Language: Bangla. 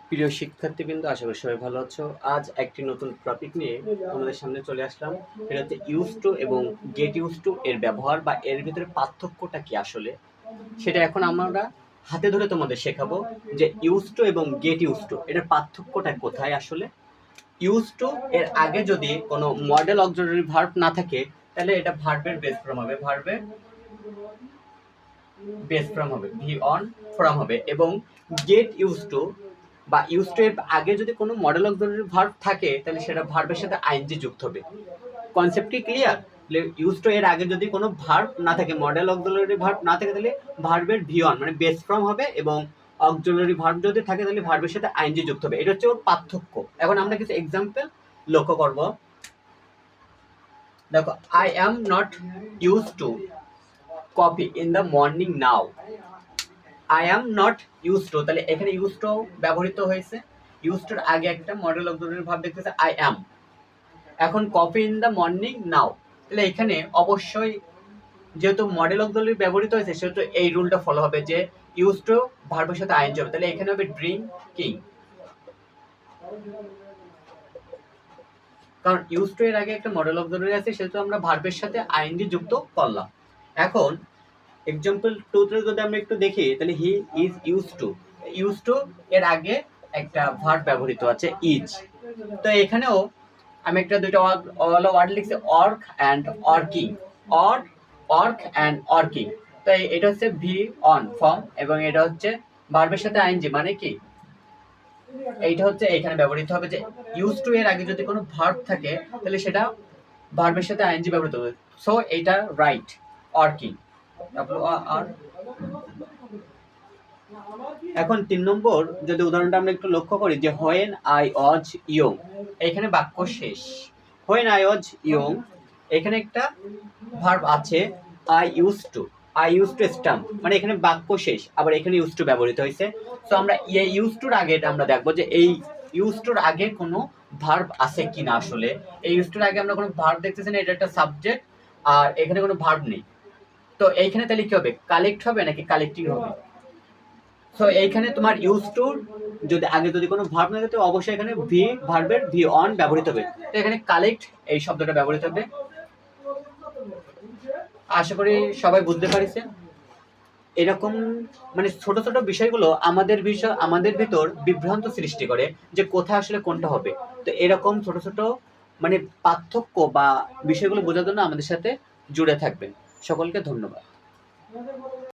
প্রিয় শিক্ষার্থীবৃন্দ, আশা করি সবাই ভালো আছো। আজ একটি নতুন টপিক নিয়ে তোমাদের সামনে চলে আসলাম। এটা হচ্ছে ইউজ টু এবং গেট ইউজ টু এর ব্যবহার বা এর ভিতরে পার্থক্যটা কি আসলে, সেটা এখন আমরা হাতে ধরে তোমাদের শেখাবো যে ইউজ টু এবং গেট ইউজ টু এটার পার্থক্যটা কোথায় আসলে। ইউজ টু এর আগে যদি কোনো মডেল অক্সিলারি ভার্ব না থাকে তাহলে এটা ভার্বের বেস ফর্ম হবে, ভার্বের বেস ফর্ম হবে, ভি অন ফর্ম হবে। এবং গেট ইউজ টু বা ইউজ টু এর আগে যদি কোনো মডেল অক্সিলারি ভার্ব থাকে তাহলে সেটা ভার্বের সাথে আইএনজি যুক্ত হবে। কনসেপ্ট কি ক্লিয়ার? ইউজ টু এর আগে যদি কোনো ভার্ব না থাকে, মডেল অক্সিলারি ভার্ব না থাকে, তাহলে ভার্বের ভি অন মানে বেস ফর্ম হবে, এবং অক্সিলারি ভার্ব যদি থাকে তাহলে ভার্বের সাথে আইএনজি যুক্ত হবে। এটা হচ্ছে ওর পার্থক্য। এখন আমরা কিছু এক্সাম্পল লক্ষ্য করব। দেখো, I am not use to coffee in the morning now. I am not use to, তাহলে এখানে ইউজ টু ব্যবহৃত হয়েছে। ইউজ টুর আগে একটা মডেল অক্সিলারি ভার্ব দেখতেছে আই অ্যাম। এখন কফি ইন দ্য মর্নিং নাও, তাহলে এখানে অবশ্যই যেহেতু মডেল অক্সিলারি ব্যবহৃত হয়েছে সেহেতু এই রুলটা ফলো হবে যে ইউজ টু ভার্বের সাথে আইএনজি হবে। তাহলে এখানে হবে ড্রিঙ্কিং, কারণ ইউজ টু এর আগে একটা মডেল অক্সিলারি আছে সেহেতু আমরা ভার্বের সাথে আইএনজি যুক্ত করলাম। এখন এক্সাম্পল 2 তে যদি আমরা একটু দেখি তাহলে he is use to. Use to এর আগে একটা ভার্ব ব্যবহৃত আছে ইজ। তো এখানেও আমি একটা দুইটা ওয়ার্ড লিখছি, অর্ক অ্যান্ড অর্কিং। অর্ক অ্যান্ড অর্কিং, তো এটা হচ্ছে ভি অন ফর্ম এবং এটা হচ্ছে ভার্বের সাথে আইএনজি, মানে কি এইটা হচ্ছে এখানে ব্যবহৃত হবে যে ইউজ টু এর আগে যদি কোনো ভার্ব থাকে তাহলে সেটা ভার্বের সাথে আইএনজি ব্যবহৃত হবে। সো এইটা রাইট, অর্কিং। আর এখন 3 নম্বর যদি উদাহরণটা আমরা একটু লক্ষ্য করি যে হোয়েন আই ওয়াজ ইয়ং, এখানে বাক্য শেষ। হোয়েন আই ওয়াজ ইয়ং, এখানে একটা ভার্ব আছে I use to. I use to stamp, মানে এখানে বাক্য শেষ, আবার এখানে ইউজ টু ব্যবহৃত হয়েছে। তো আমরা এই ইউজ টুর আগে এটা আমরা দেখবো যে এই ইউজ টুর আগে কোনো ভার্ব আছে কিনা। আসলে এই ইউজ টুর আগে আমরা কোনো ভার্ব দেখতেছি না, এটা একটা সাবজেক্ট আর এখানে কোনো ভার্ব নেই। তো এইখানে তাহলে কি হবে, কালেক্ট হবে নাকি কালেক্টিং হবে? সো এইখানে তোমার ইউজ টু যদি আগে যদি কোনো ভার্ব না থাকে অবশ্যই এখানে ভি ভার্বের ভি অন ব্যবহৃত হবে। তো এখানে কালেক্ট এই শব্দটা ব্যবহৃত হবে। আশা করি সবাই বুঝতে পারছে। এরকম মানে ছোট ছোট বিষয়গুলো আমাদের ভিতর বিভ্রান্ত সৃষ্টি করে যে কোথায় আসলে কোনটা হবে। তো এরকম ছোট ছোট মানে পার্থক্য বা বিষয়গুলো বোঝার জন্য আমাদের সাথে জুড়ে থাকবেন। সকলকে ধন্যবাদ।